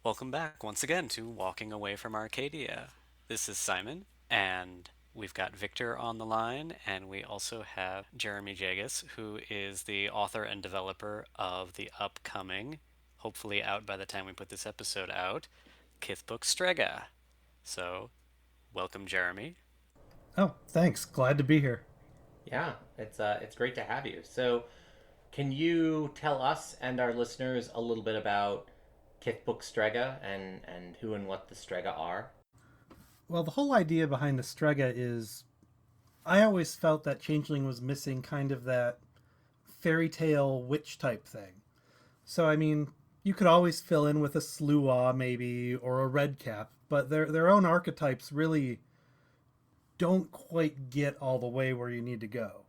Welcome back once again to Walking Away from Arcadia. This is Simon, and we've got Victor on the line, and we also have Jeremy Jagosz, who is the author and developer of the upcoming, hopefully out by the time we put this episode out, Kithbook Strega. So, welcome, Jeremy. Oh, thanks. Glad to be here. Yeah, it's great to have you. So, can you tell us and our listeners a little bit about Kithbook Strega and who and what the Strega are? Well, the whole idea behind the Strega is I always felt that Changeling was missing kind of that fairy tale witch type thing. So, I mean, you could always fill in with a Sluagh maybe or a Redcap, but their own archetypes really don't quite get all the way where you need to go.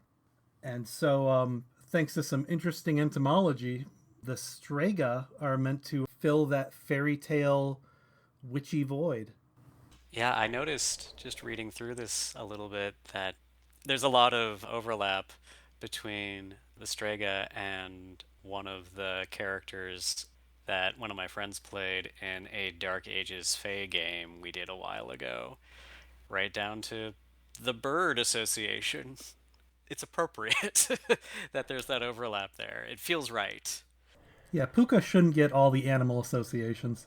And so, thanks to some interesting entomology, the Strega are meant to fill that fairy tale witchy void. Yeah, I noticed just reading through this a little bit that there's a lot of overlap between the Strega and one of the characters that one of my friends played in a Dark Ages Fae game we did a while ago, right down to the bird association. It's appropriate that there's that overlap there. It feels right. Yeah, Puka shouldn't get all the animal associations.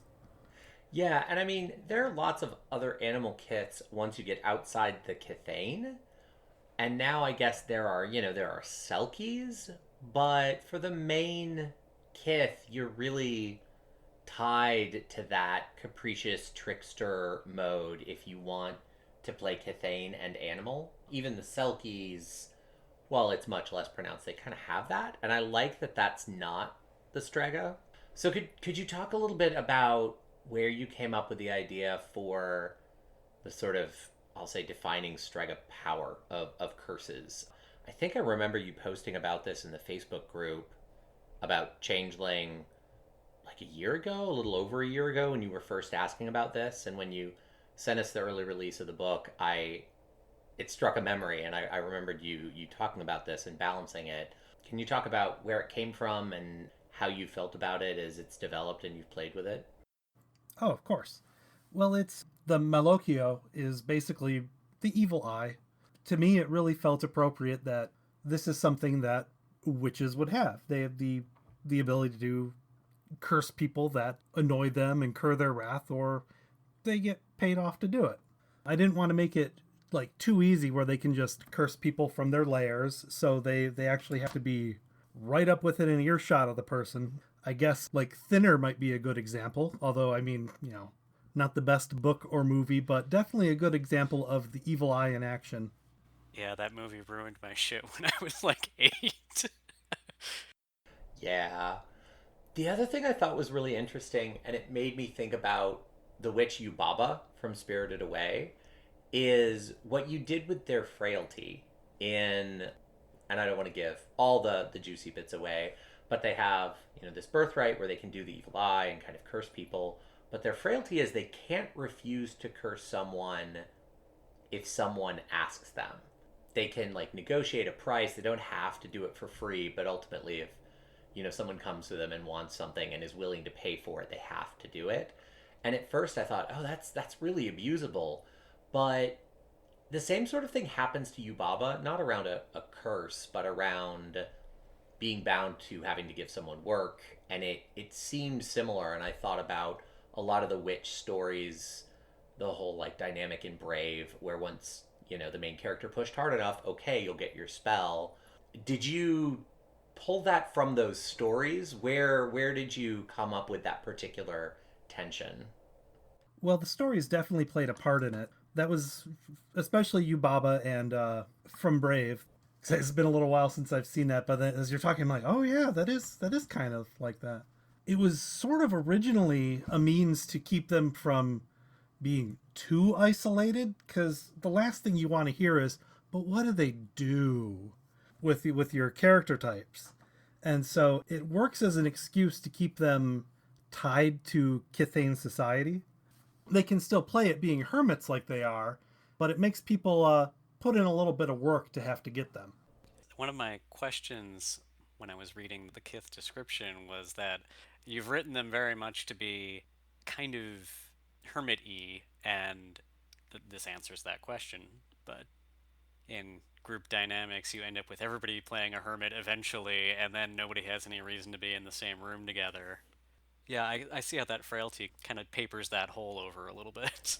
Yeah, and I mean, there are lots of other animal kits once you get outside the Kithane. And now I guess there are Selkies, but for the main Kith, you're really tied to that capricious trickster mode if you want to play Kithane and Animal. Even the Selkies, well, it's much less pronounced. They kind of have that, and I like that that's not the Strega. So could you talk a little bit about where you came up with the idea for the sort of, I'll say, defining Strega power of curses? I think I remember you posting about this in the Facebook group about Changeling like a year ago, a little over a year ago, when you were first asking about this, and when you sent us the early release of the book, I it struck a memory, and I remembered you talking about this and balancing it. Can you talk about where it came from and how you felt about it as it's developed and you've played with it? Oh, of course. Well, it's the Malocchio is basically the evil eye. To me, it really felt appropriate that this is something that witches would have. They have the ability to curse people that annoy them, incur their wrath, or they get paid off to do it. I didn't want to make it like too easy where they can just curse people from their lairs, so they actually have to be right up within an earshot of the person. I guess like Thinner might be a good example, although I mean, not the best book or movie, but definitely a good example of the evil eye in action. Yeah, that movie ruined my shit when I was like 8. Yeah. The other thing I thought was really interesting, and it made me think about the witch Yubaba from Spirited Away, is what you did with their frailty in, and I don't want to give all the juicy bits away, but they have, this birthright where they can do the evil eye and kind of curse people, but their frailty is they can't refuse to curse someone if someone asks them. They can like negotiate a price. They don't have to do it for free, but ultimately if someone comes to them and wants something and is willing to pay for it, they have to do it. And at first I thought, oh, that's really abusable. But the same sort of thing happens to Yubaba, not around a curse, but around being bound to having to give someone work. And it seemed similar. And I thought about a lot of the witch stories, the whole like dynamic in Brave, where once, the main character pushed hard enough, okay, you'll get your spell. Did you pull that from those stories? Where did you come up with that particular tension? Well, the stories definitely played a part in it. That was especially Yubaba and from Brave. It's been a little while since I've seen that, but then as you're talking, I'm like, oh yeah, that is kind of like that. It was sort of originally a means to keep them from being too isolated, because the last thing you want to hear is, but what do they do with your character types? And so it works as an excuse to keep them tied to Kithane society. They can still play it being hermits like they are, but it makes people put in a little bit of work to have to get them. One of my questions when I was reading the Kith description was that you've written them very much to be kind of hermit-y, and this answers that question. But in group dynamics, you end up with everybody playing a hermit eventually, and then nobody has any reason to be in the same room together. Yeah, I see how that frailty kind of papers that hole over a little bit.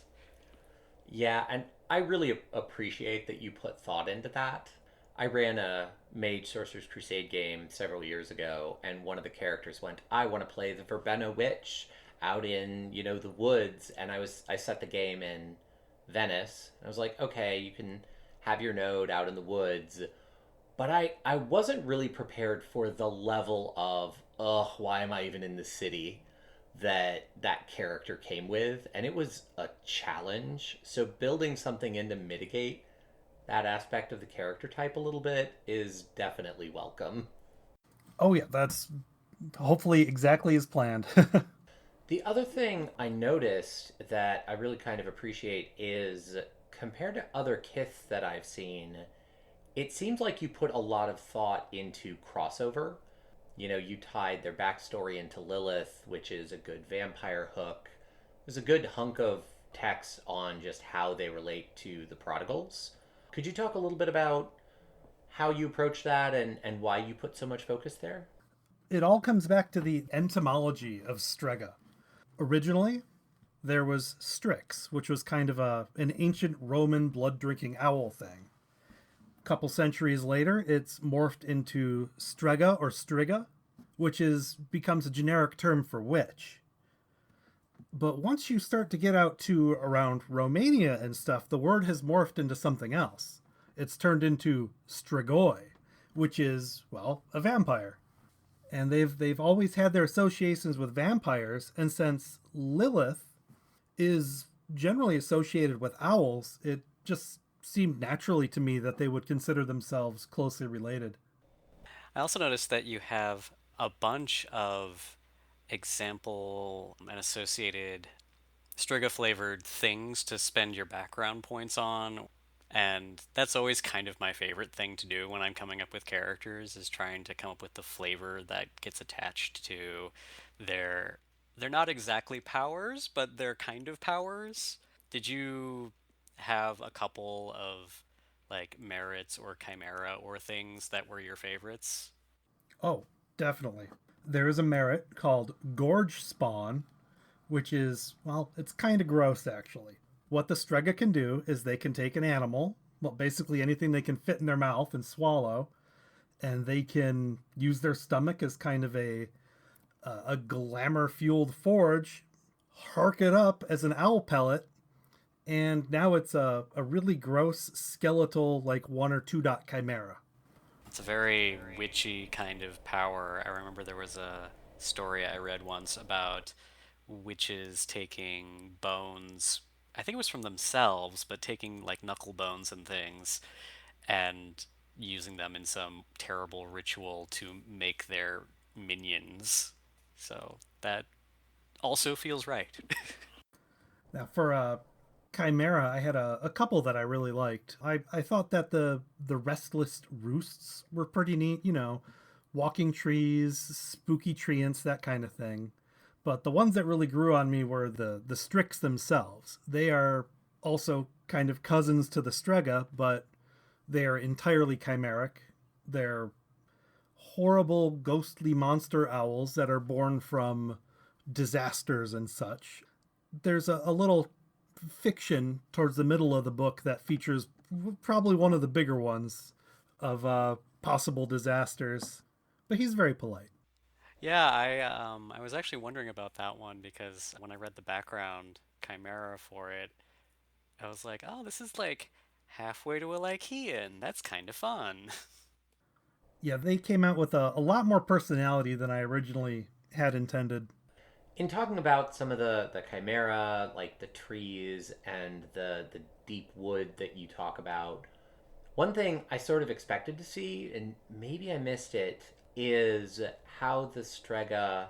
Yeah, and I really appreciate that you put thought into that. I ran a Mage Sorcerer's Crusade game several years ago, and one of the characters went, "I want to play the Verbena Witch out in, the woods." And I set the game in Venice. I was like, "Okay, you can have your node out in the woods." But I wasn't really prepared for the level of, ugh, why am I even in the city that character came with. And it was a challenge. So building something in to mitigate that aspect of the character type a little bit is definitely welcome. Oh yeah, that's hopefully exactly as planned. The other thing I noticed that I really kind of appreciate is compared to other Kiths that I've seen, it seems like you put a lot of thought into crossover. You tied their backstory into Lilith, which is a good vampire hook. There's a good hunk of text on just how they relate to the prodigals. Could you talk a little bit about how you approach that and why you put so much focus there? It all comes back to the etymology of Strega. Originally, there was Strix, which was kind of an ancient Roman blood drinking owl thing. A couple centuries later, it's morphed into Strega or Striga, which becomes a generic term for witch. But once you start to get out to around Romania and stuff, the word has morphed into something else. It's turned into Strigoi, which is, well, a vampire. And they've always had their associations with vampires, and since Lilith is generally associated with owls, it just seemed naturally to me that they would consider themselves closely related. I also noticed that you have a bunch of example and associated Striga flavored things to spend your background points on. And that's always kind of my favorite thing to do when I'm coming up with characters is trying to come up with the flavor that gets attached to their they're not exactly powers, but they're kind of powers. Did you have a couple of like merits or chimera or things that were your favorites? Oh, definitely. There is a merit called Gorge Spawn, which is, well, it's kind of gross actually. What the Strega can do is they can take an animal, well, basically anything they can fit in their mouth and swallow, and they can use their stomach as kind of a glamour fueled forge, hark it up as an owl pellet, and now it's a really gross skeletal, like 1 or 2 dot chimera. It's a very witchy kind of power. I remember there was a story I read once about witches taking bones. I think it was from themselves, but taking like knuckle bones and things and using them in some terrible ritual to make their minions. So that also feels right. Now, for Chimera, I had a couple that I really liked. I thought that the restless roosts were pretty neat, walking trees, spooky treants, that kind of thing. But the ones that really grew on me were the Strix themselves. They are also kind of cousins to the Strega, but they are entirely chimeric. They're horrible, ghostly monster owls that are born from disasters and such. There's a little fiction towards the middle of the book that features probably one of the bigger ones of possible disasters, but he's very polite. Yeah, I was actually wondering about that one because when I read the background chimera for it, I was like, oh, this is like halfway to a Lycean. That's kind of fun. Yeah, they came out with a lot more personality than I originally had intended. In talking about some of the chimera, like the trees and the deep wood that you talk about, one thing I sort of expected to see, and maybe I missed it, is how the Strega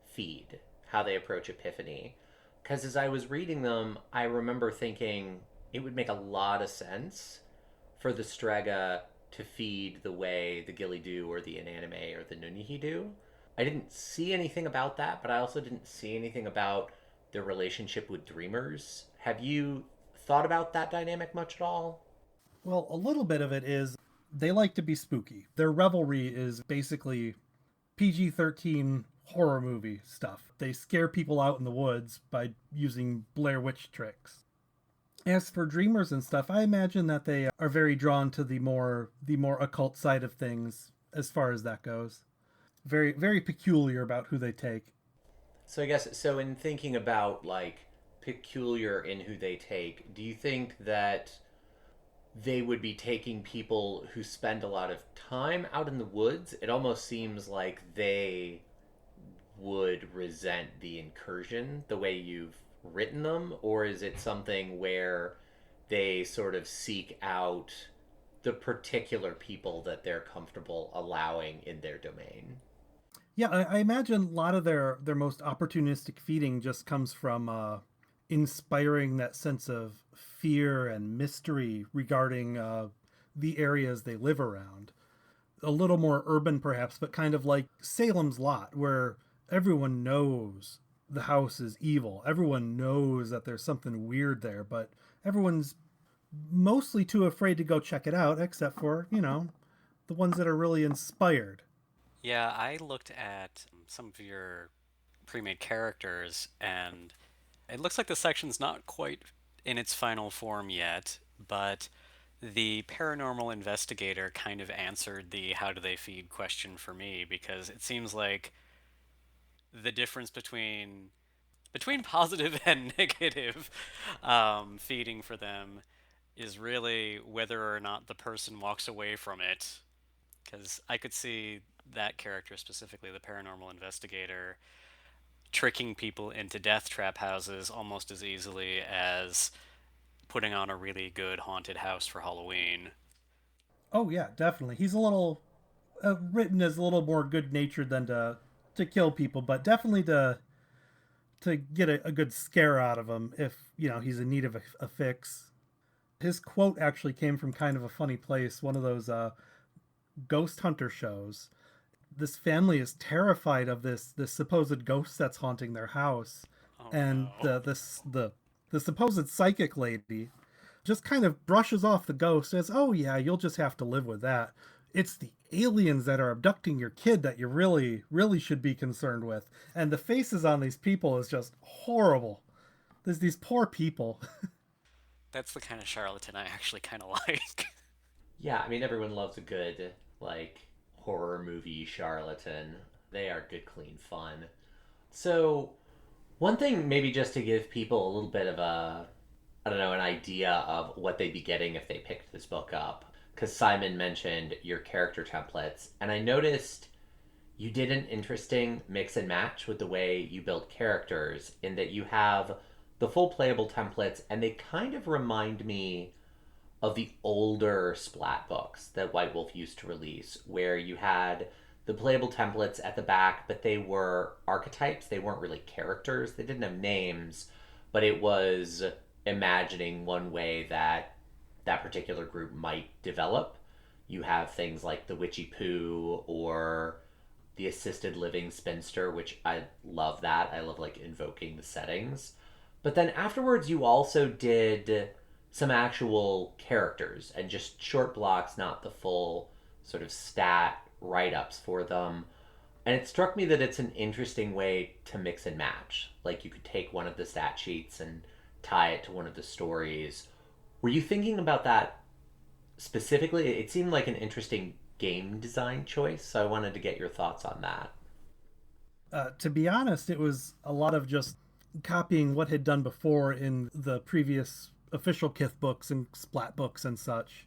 feed, how they approach Epiphany. Because as I was reading them, I remember thinking it would make a lot of sense for the Strega to feed the way the Gilly do or the Inanime or the Nunnihi do. I didn't see anything about that, but I also didn't see anything about the relationship with dreamers. Have you thought about that dynamic much at all? Well, a little bit of it is they like to be spooky. Their revelry is basically PG-13 horror movie stuff. They scare people out in the woods by using Blair Witch tricks. As for dreamers and stuff, I imagine that they are very drawn to the more occult side of things as far as that goes. Very very peculiar about who they take. So I guess so in thinking about like peculiar in who they take, do you think that they would be taking people who spend a lot of time out in the woods? It almost seems like they would resent the incursion the way you've written them, or is it something where they sort of seek out the particular people that they're comfortable allowing in their domain? Yeah, I imagine a lot of their most opportunistic feeding just comes from inspiring that sense of fear and mystery regarding the areas they live around. A little more urban, perhaps, but kind of like Salem's Lot, where everyone knows the house is evil. Everyone knows that there's something weird there, but everyone's mostly too afraid to go check it out, except for, the ones that are really inspired. Yeah, I looked at some of your pre-made characters, and it looks like the section's not quite in its final form yet, but the paranormal investigator kind of answered the how do they feed question for me, because it seems like the difference between positive and negative feeding for them is really whether or not the person walks away from it. Because I could see that character specifically, the paranormal investigator, tricking people into death trap houses almost as easily as putting on a really good haunted house for Halloween. Oh yeah, definitely. He's a little written as a little more good natured than to kill people, but definitely to get a good scare out of him if he's in need of a fix. His quote actually came from kind of a funny place, one of those ghost hunter shows. This family is terrified of this supposed ghost that's haunting their house, Oh and no. the supposed psychic lady just kind of brushes off the ghost as, oh yeah, you'll just have to live with that. It's the aliens that are abducting your kid that you really really should be concerned with. And the faces on these people is just horrible. There's these poor people. That's the kind of charlatan I actually kind of like. Yeah, I mean everyone loves a good like horror movie charlatan. They are good clean fun. So one thing maybe just to give people a little bit of a I don't know, an idea of what they'd be getting if they picked this book up. Because Simon mentioned your character templates, and I noticed you did an interesting mix and match with the way you build characters, in that you have the full playable templates, and they kind of remind me of the older splat books that White Wolf used to release, where you had the playable templates at the back, but they were archetypes. They weren't really characters. They didn't have names, but it was imagining one way that that particular group might develop. You have things like the Witchy Poo or the assisted living spinster, which I love that. I love like invoking the settings. But then afterwards, you also did some actual characters and just short blocks, not the full sort of stat write ups for them. And it struck me that it's an interesting way to mix and match. Like you could take one of the stat sheets and tie it to one of the stories. Were you thinking about that specifically? It seemed like an interesting game design choice, so I wanted to get your thoughts on that. To be honest, it was a lot of just copying what had done before in the previous official Kith books and Splat books and such.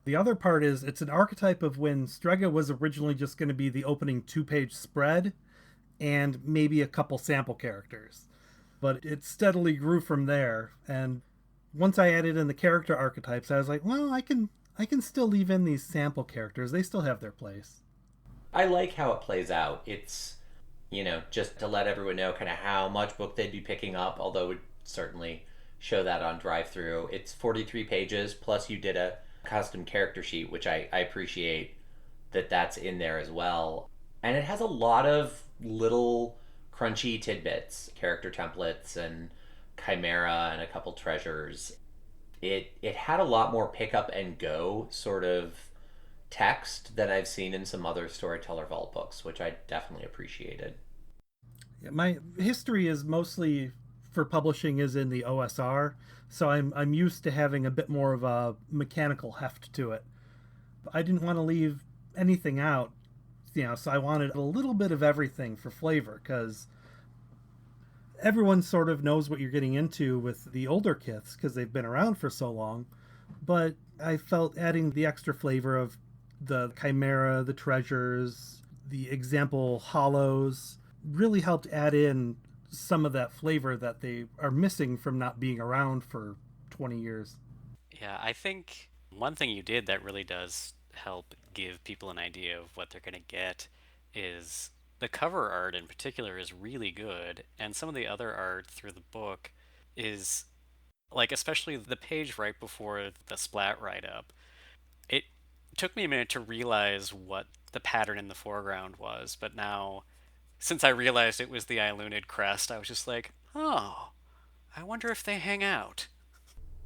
The other part is it's an archetype of when Strega was originally just going to be the opening two-page spread and maybe a couple sample characters. But it steadily grew from there, and once I added in the character archetypes, I was like, well, I can still leave in these sample characters. They still have their place. I like how it plays out. It's, just to let everyone know kind of how much book they'd be picking up, although it would certainly show that on drive through. It's 43 pages, plus you did a custom character sheet, which I appreciate that that's in there as well. And it has a lot of little crunchy tidbits, character templates, and chimera, and a couple treasures. It had a lot more pick up and go sort of text than I've seen in some other Storyteller Vault books, which I definitely appreciated. Yeah, my history is mostly for publishing is in the OSR, so I'm used to having a bit more of a mechanical heft to it. I didn't want to leave anything out, so I wanted a little bit of everything for flavor because everyone sort of knows what you're getting into with the older kiths because they've been around for so long. But I felt adding the extra flavor of the chimera, the treasures, the example hollows really helped add in some of that flavor that they are missing from not being around for 20 years. Yeah, I think one thing you did that really does help give people an idea of what they're going to get is the cover art in particular is really good, and some of the other art through the book is like, especially the page right before the splat write up. It took me a minute to realize what the pattern in the foreground was, but now, since I realized it was the Ilunid crest, I was just like, oh, I wonder if they hang out.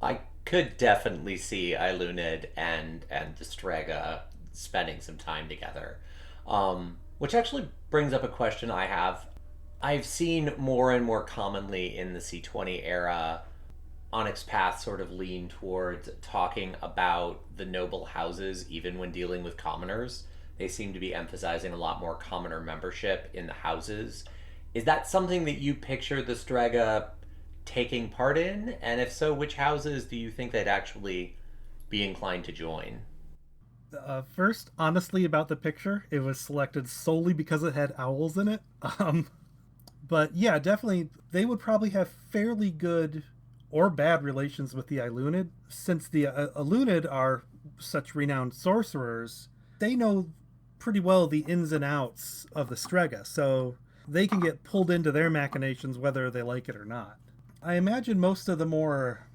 I could definitely see Ilunid and the Strega spending some time together. Which actually brings up a question I have. I've seen more and more commonly in the C20 era Onyx Path sort of lean towards talking about the noble houses even when dealing with commoners. They seem to be emphasizing a lot more commoner membership in the houses. Is that something that you picture the Strega taking part in? And if so, which houses do you think they'd actually be inclined to join? First, honestly, about the picture, it was selected solely because it had owls in it. But yeah, definitely, they would probably have fairly good or bad relations with the Ilunid, since the Ilunid are such renowned sorcerers. They know pretty well the ins and outs of the Strega, so they can get pulled into their machinations whether they like it or not. I imagine most of the more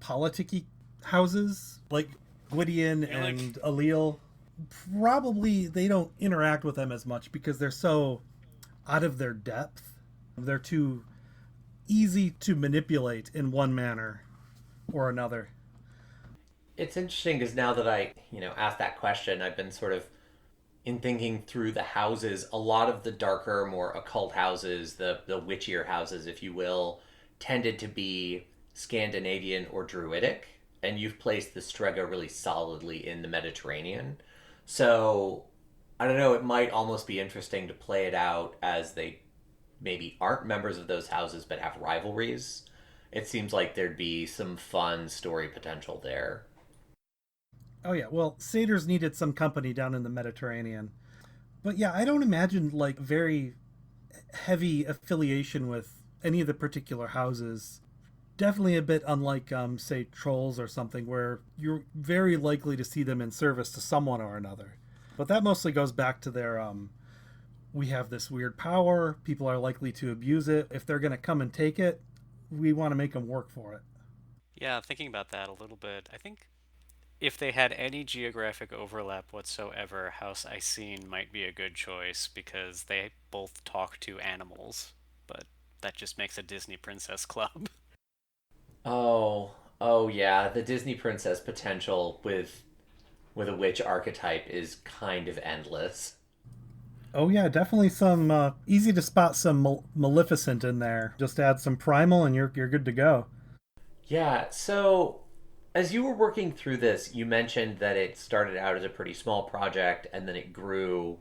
politicky houses, like Gwydion You're like, and Allele, probably they don't interact with them as much because they're so out of their depth. They're too easy to manipulate in one manner or another. It's interesting because now that I asked that question, I've been sort of in thinking through the houses. A lot of the darker, more occult houses, the witchier houses, if you will, tended to be Scandinavian or Druidic, and you've placed the Strega really solidly in the Mediterranean. So I don't know, it might almost be interesting to play it out as they maybe aren't members of those houses but have rivalries. It seems like there'd be some fun story potential there. Oh yeah, well, satyrs needed some company down in the Mediterranean. But yeah, I don't imagine like very heavy affiliation with any of the particular houses. Definitely a bit unlike, say, trolls or something, where you're very likely to see them in service to someone or another. But that mostly goes back to their we have this weird power, people are likely to abuse it. If they're going to come and take it, we want to make them work for it. yeah, thinking about that a little bit, I think if they had any geographic overlap whatsoever, House Icene might be a good choice because they both talk to animals, but that just makes a Disney Princess Club. Oh, oh yeah, the Disney princess potential with a witch archetype is kind of endless. Oh yeah, definitely some easy to spot some Maleficent in there. Just add some primal and you're good to go. Yeah, so as you were working through this, you mentioned that it started out as a pretty small project and then it grew.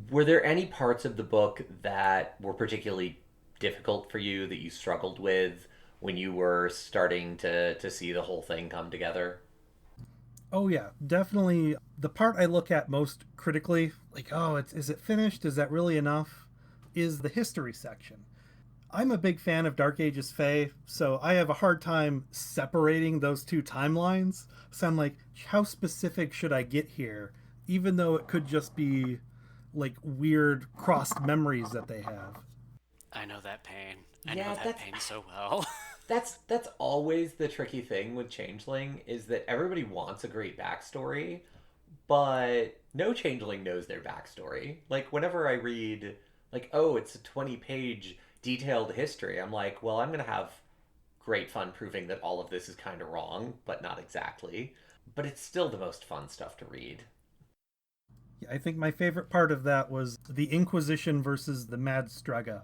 Were there any parts of the book that were particularly difficult for you that you struggled with when you were starting to see the whole thing come together? Oh yeah, definitely the part I look at most critically, like, oh, it's is it finished? Is that really enough? Is the history section. I'm a big fan of Dark Ages Fae, so I have a hard time separating those two timelines. So I'm like, how specific should I get here? Even though it could just be like weird crossed memories that they have. I know that pain. I know Yeah, that pain so well. that's always the tricky thing with Changeling is that everybody wants a great backstory, but no Changeling knows their backstory. Like whenever I read Like, oh, it's a 20-page detailed history. I'm like, well, I'm going to have great fun proving that all of this is kind of wrong, but not exactly. But it's still the most fun stuff to read. Yeah, I think my favorite part of that was the Inquisition versus the Mad Strega.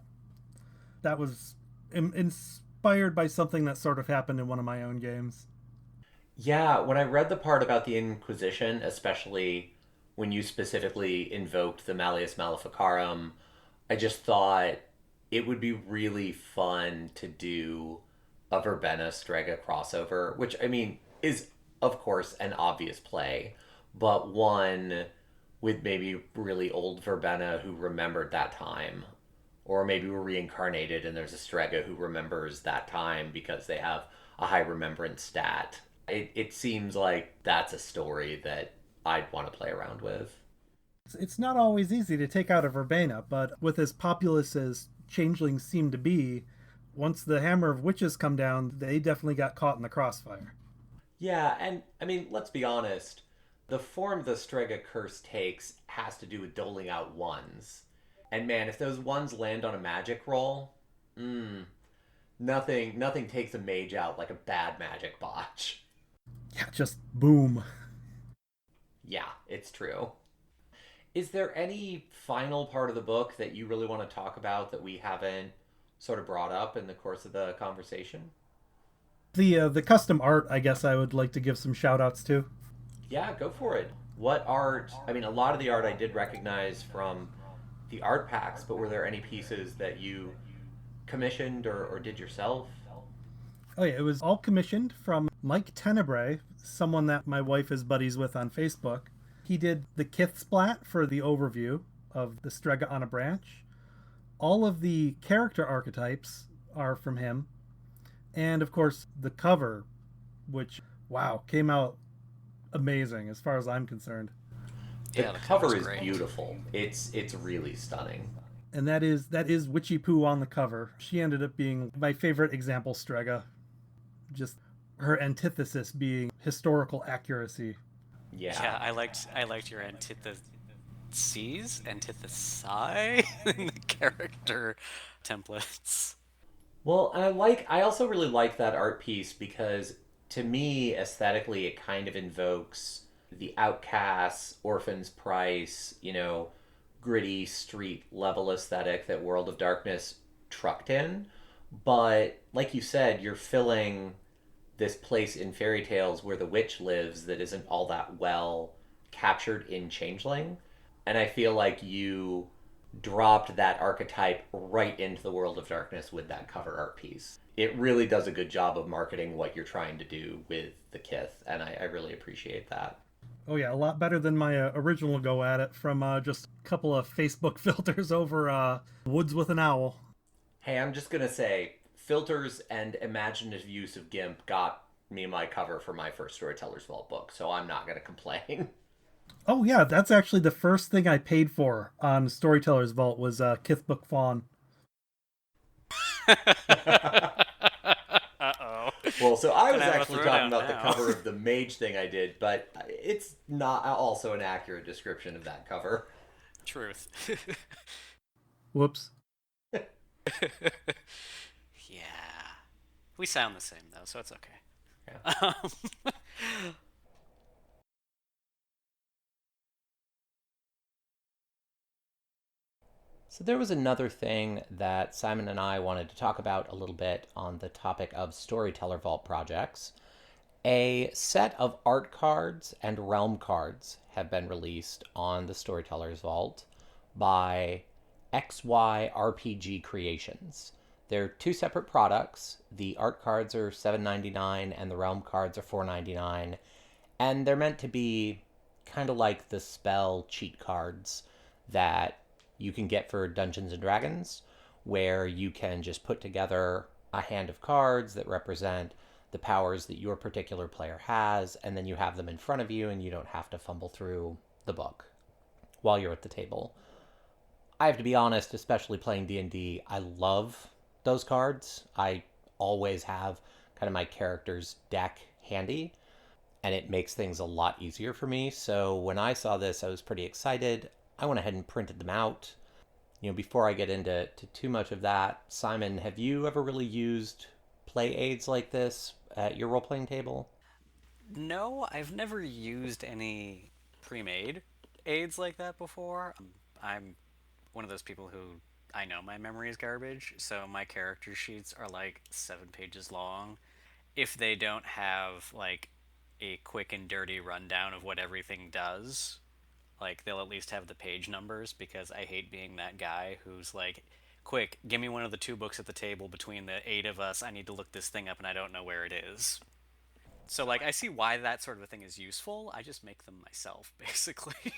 That was inspired by something that sort of happened in one of my own games. Yeah, when I read the part about the Inquisition, especially when you specifically invoked the Malleus Maleficarum, I just thought it would be really fun to do a Verbena Strega crossover, which I mean is of course an obvious play, but one with maybe really old Verbena who remembered that time. Or maybe we're reincarnated and there's a Strega who remembers that time because they have a high remembrance stat. It seems like that's a story that I'd want to play around with. It's not always easy to take out a verbena, but with as populous as changelings seem to be, once the hammer of witches come down, they definitely got caught in the crossfire. Yeah, and I mean, let's be honest. The form the Strega curse takes has to do with doling out ones. And man, if those ones land on a magic roll, nothing takes a mage out like a bad magic botch. Yeah, just boom. Yeah, it's true. Is there any final part of the book that you really want to talk about that we haven't sort of brought up in the course of the conversation? The custom art, I guess I would like to give some shout outs to. Yeah, go for it. What art? I mean, a lot of the art I did recognize from the art packs, but were there any pieces that you commissioned or did yourself? Oh yeah, it was all commissioned from Mike Tenebrae, someone that my wife is buddies with on Facebook. He did the Kith splat for the overview of the Strega on a branch. All of the character archetypes are from him. And of course, the cover, which, wow, came out amazing as far as I'm concerned. The Yeah, the cover cover's is great. beautiful. It's really stunning. And that is Witchy Poo on the cover. She ended up being my favorite example Strega. Just her antithesis being historical accuracy. Yeah. Yeah, I liked your antithesi in the character templates. Well, and I also really like that art piece because to me, aesthetically, it kind of invokes the outcasts, orphans price, gritty street level aesthetic that World of Darkness trucked in. But like you said, you're filling this place in fairy tales where the witch lives that isn't all that well captured in Changeling. And I feel like you dropped that archetype right into the World of Darkness with that cover art piece. It really does a good job of marketing what you're trying to do with the Kith, and I really appreciate that. Oh yeah, a lot better than my original go at it from just a couple of Facebook filters over Woods with an Owl. Hey, I'm just gonna say, filters and imaginative use of GIMP got me my cover for my first Storyteller's Vault book, so I'm not gonna complain. Oh yeah, that's actually the first thing I paid for on Storyteller's Vault was Kithbook Fawn. Uh-oh. Well, so I was Gonna have a actually talking throwdown about the now. cover of the mage thing I did, but it's not also an accurate description of that cover. Truth. Whoops. Yeah. We sound the same though, so it's Yeah. okay. So there was another thing that Simon and I wanted to talk about a little bit on the topic of Storyteller Vault projects. A set of art cards and realm cards have been released on the Storyteller's Vault by XY RPG Creations. They're two separate products. The art cards are $7.99 and the realm cards are $4.99. And they're meant to be kind of like the spell cheat cards that you can get for Dungeons and Dragons, where you can just put together a hand of cards that represent the powers that your particular player has, and then you have them in front of you and you don't have to fumble through the book while you're at the table. I have to be honest, especially playing D&D, I love those cards. I always have kind of my character's deck handy, and it makes things a lot easier for me. So when I saw this, I was pretty excited. I went ahead and printed them out. Before I get into too much of that, Simon, have you ever really used play aids like this at your role playing table? No, I've never used any pre-made aids like that before. I'm one of those people who I know my memory is garbage, so my character sheets are like 7 pages long. If they don't have like a quick and dirty rundown of what everything does, like they'll at least have the page numbers because I hate being that guy who's like, quick, give me one of the two books at the table between the eight of us. I need to look this thing up and I don't know where it is. So like I see why that sort of a thing is useful. I just make them myself, basically.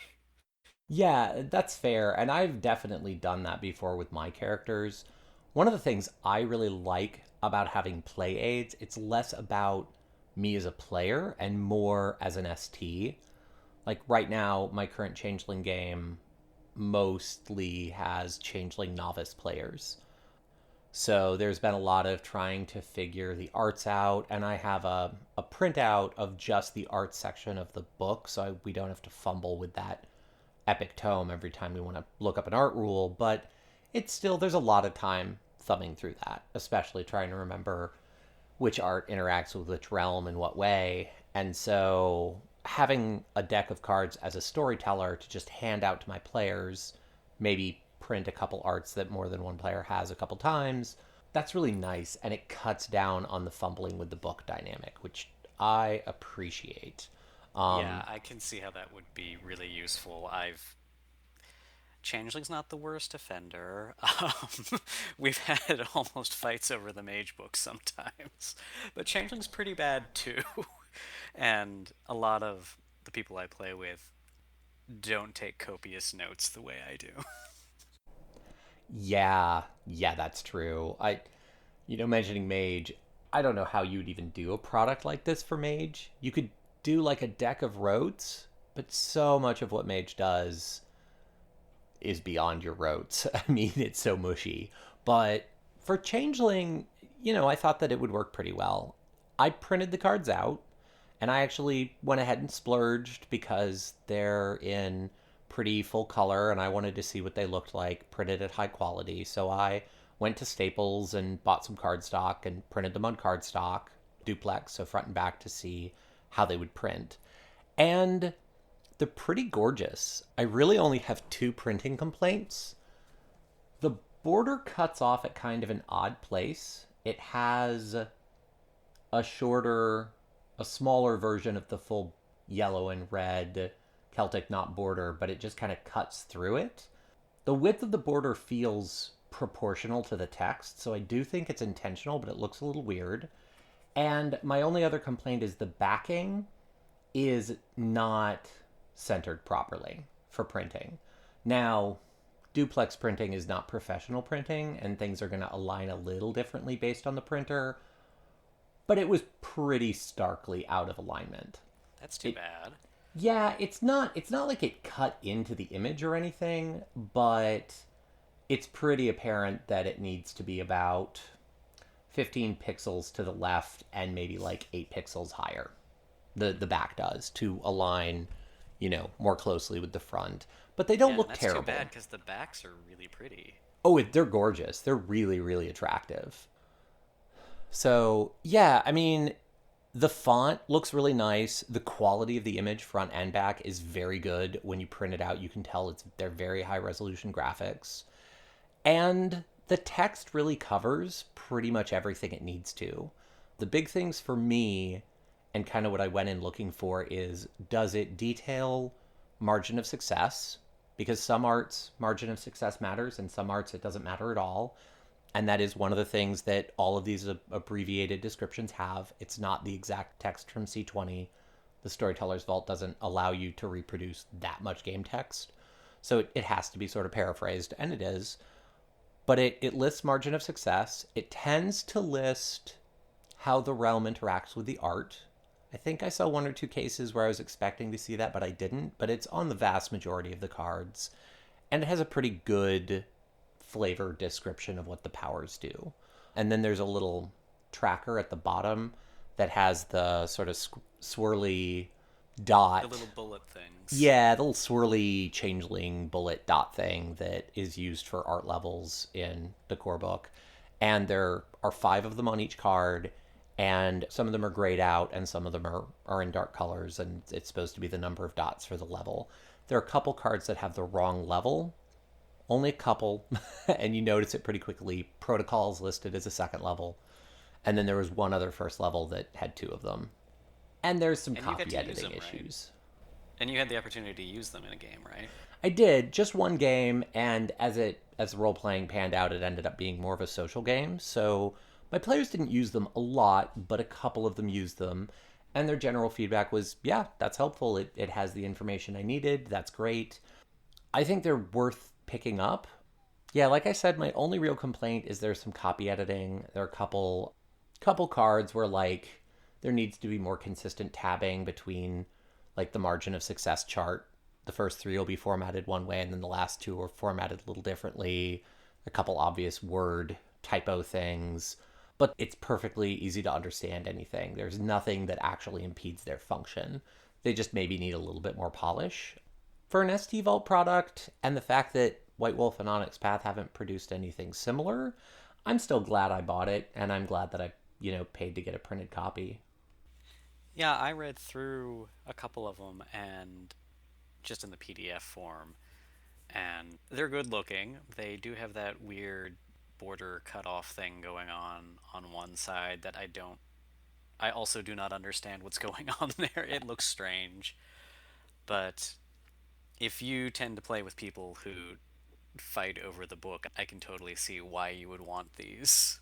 Yeah, that's fair. And I've definitely done that before with my characters. One of the things I really like about having play aids, it's less about me as a player and more as an ST. Like right now, my current Changeling game mostly has Changeling novice players. So there's been a lot of trying to figure the arts out, and I have a printout of just the art section of the book, so we don't have to fumble with that epic tome every time we want to look up an art rule. But it's still, there's a lot of time thumbing through that, especially trying to remember which art interacts with which realm in what way. And so having a deck of cards as a storyteller to just hand out to my players, maybe print a couple arts that more than one player has a couple times, that's really nice. And it cuts down on the fumbling with the book dynamic, which I appreciate. Yeah, Um, I can see how that would be really useful. I've Changeling's not the worst offender. We've had almost fights over the mage book sometimes, but Changeling's pretty bad too. And a lot of the people I play with don't take copious notes the way I do. yeah, that's true. Mentioning Mage, I don't know how you would even do a product like this for Mage. You could do like a deck of rotes, but so much of what Mage does is beyond your rotes. I mean, it's so mushy. But for Changeling, I thought that it would work pretty well. I printed the cards out, and I actually went ahead and splurged because they're in pretty full color and I wanted to see what they looked like printed at high quality. So I went to Staples and bought some cardstock and printed them on cardstock, duplex, so front and back to see how they would print. And they're pretty gorgeous. I really only have two printing complaints. The border cuts off at kind of an odd place. It has a shorter, a smaller version of the full yellow and red Celtic knot border, but it just kind of cuts through it. The width of the border feels proportional to the text, so I do think it's intentional, but it looks a little weird. And my only other complaint is the backing is not centered properly for printing. Now, duplex printing is not professional printing, and things are going to align a little differently based on the printer, but it was pretty starkly out of alignment. That's too It bad. Yeah, it's not like it cut into the image or anything, but it's pretty apparent that it needs to be about 15 pixels to the left and maybe like 8 pixels higher. The back does to align, more closely with the front. But they don't Yeah, and look that's too terrible. bad because the backs are really pretty. Oh, they're gorgeous. They're really, really attractive. So, yeah, I mean, the font looks really nice. The quality of the image, front and back, is very good. When you print it out, you can tell they're very high resolution graphics. And the text really covers pretty much everything it needs to. The big things for me, and kind of what I went in looking for, is does it detail margin of success? Because some arts, margin of success matters, and some arts, it doesn't matter at all. And that is one of the things that all of these abbreviated descriptions have. It's not the exact text from C20. The Storyteller's Vault doesn't allow you to reproduce that much game text. So it has to be sort of paraphrased, and it is. But it lists margin of success. It tends to list how the realm interacts with the art. I think I saw one or two cases where I was expecting to see that, but I didn't. But it's on the vast majority of the cards. And it has a pretty good flavor description of what the powers do. And then there's a little tracker at the bottom that has the sort of swirly The dot. little bullet things. Yeah, the little swirly changeling bullet dot thing that is used for art levels in the core book. And there are 5 of them on each card, and some of them are grayed out and some of them are in dark colors, and it's supposed to be the number of dots for the level. There are a couple cards that have the wrong level, only a couple, and you notice it pretty quickly. Protocol's listed as a second level, and then there was one other first level that had 2 of them. And there's some And you get copy to use editing them, right? issues. And you had the opportunity to use them in a game, right? I did just one game, and as the role playing panned out, it ended up being more of a social game. So my players didn't use them a lot, but a couple of them used them, and their general feedback was, "Yeah, that's helpful. It has the information I needed. That's great." I think they're worth picking up. Yeah, like I said, my only real complaint is there's some copy editing. There are a couple cards where like there needs to be more consistent tabbing between like the margin of success chart. The first 3 will be formatted one way, and then the last 2 are formatted a little differently. A couple obvious word typo things, but it's perfectly easy to understand anything. There's nothing that actually impedes their function. They just maybe need a little bit more polish. For an ST Vault product, and the fact that White Wolf and Onyx Path haven't produced anything similar, I'm still glad I bought it, and I'm glad that I paid to get a printed copy. Yeah, I read through a couple of them and just in the PDF form, and they're good looking. They do have that weird border cutoff thing going on one side that I also do not understand what's going on there. It looks strange, but if you tend to play with people who fight over the book, I can totally see why you would want these.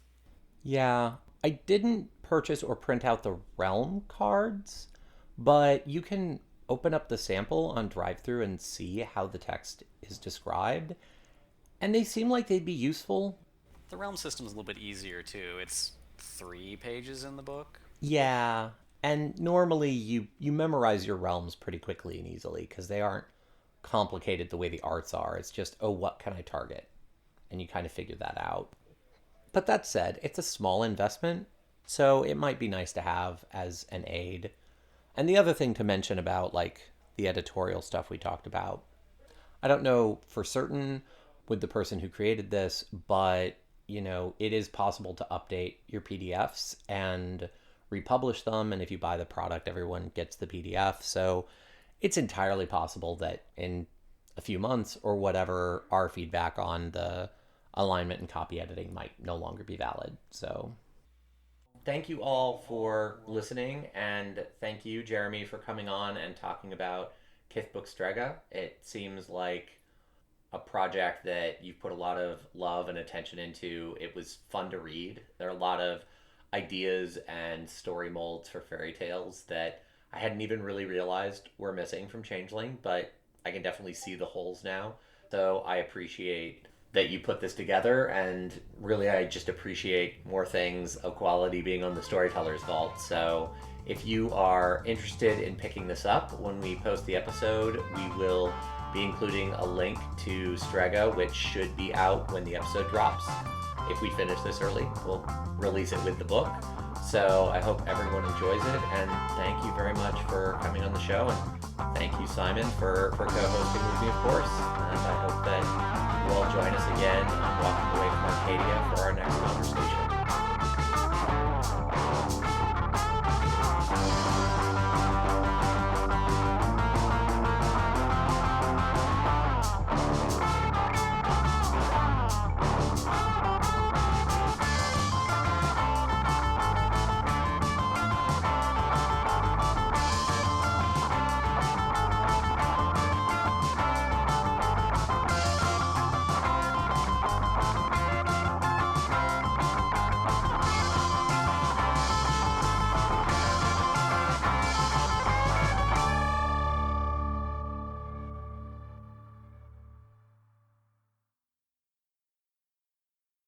Yeah, I didn't purchase or print out the Realm cards, but you can open up the sample on drive-through and see how the text is described, and they seem like they'd be useful. The realm system is a little bit easier too. It's 3 pages in the book. Yeah, and normally you memorize your realms pretty quickly and easily because they aren't complicated the way the arts are. It's just, oh, what can I target? And you kind of figure that out. But that said, it's a small investment, so it might be nice to have as an aid. And the other thing to mention about like the editorial stuff we talked about, I don't know for certain with the person who created this, but it is possible to update your PDFs and republish them. And if you buy the product, everyone gets the PDF. So it's entirely possible that in a few months or whatever, our feedback on the alignment and copy editing might no longer be valid. So thank you all for listening, and thank you, Jeremy, for coming on and talking about Kithbook Strega. It seems like a project that you've put a lot of love and attention into. It was fun to read. There are a lot of ideas and story molds for fairy tales that I hadn't even really realized were missing from Changeling, but I can definitely see the holes now. So I appreciate that you put this together, and really I just appreciate more things of quality being on the Storytellers Vault. So if you are interested in picking this up, when we post the episode, we will be including a link to Strega, which should be out when the episode drops. If we finish this early, we'll release it with the book. So I hope everyone enjoys it, and thank you very much for coming on the show, and thank you, Simon, for co-hosting with me, of course. And I hope that you all join us again on Walking Away from Arcadia for our next conversation.